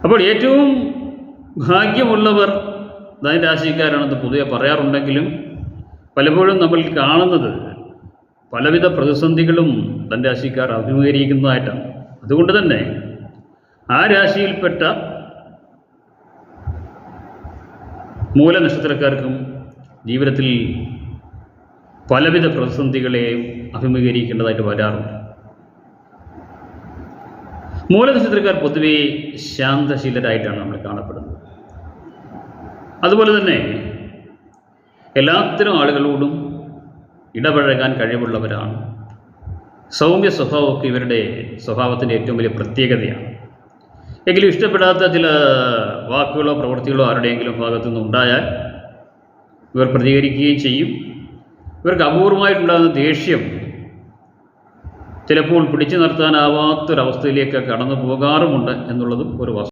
അപ്പോൾ ഏറ്റവും ഭാഗ്യമുള്ളവർ ധനുരാശിക്കാരാണെന്ന് പൊതുവെ പറയാറുണ്ടെങ്കിലും പലപ്പോഴും നമ്മൾ കാണുന്നത് പലവിധ പ്രതിസന്ധികളും ധനുരാശിക്കാർ അഭിമുഖീകരിക്കുന്നതായിട്ടാണ്. അതുകൊണ്ട് തന്നെ ആ രാശിയിൽപ്പെട്ട മൂലനക്ഷത്രക്കാർക്കും ജീവിതത്തിൽ പലവിധ പ്രതിസന്ധികളെയും അഭിമുഖീകരിക്കേണ്ടതായിട്ട് വരാറുണ്ട്. മൂലനക്ഷത്രക്കാർ പൊതുവെ ശാന്തശീലരായിട്ടാണ് നമ്മൾ കാണപ്പെടുന്നത്. അതുപോലെ തന്നെ എല്ലാത്തരം ആളുകളോടും ഇടപഴകാൻ കഴിവുള്ളവരാണ്. സൗമ്യ സ്വഭാവമൊക്കെ ഇവരുടെ സ്വഭാവത്തിൻ്റെ ഏറ്റവും വലിയ പ്രത്യേകതയാണ്. എങ്കിലും ഇഷ്ടപ്പെടാത്ത ചില വാക്കുകളോ പ്രവൃത്തികളോ ആരുടെയെങ്കിലും ഭാഗത്തു നിന്നുണ്ടായാൽ ഇവർ പ്രതികരിക്കുകയും ചെയ്യും. ഇവർക്ക് അപൂർവമായിട്ടുണ്ടാകുന്ന ദേഷ്യം ചിലപ്പോൾ പിടിച്ചു നിർത്താനാവാത്തൊരവസ്ഥയിലേക്ക് കടന്നു പോകാറുമുണ്ട് എന്നുള്ളതും ഒരു വസ്തുത.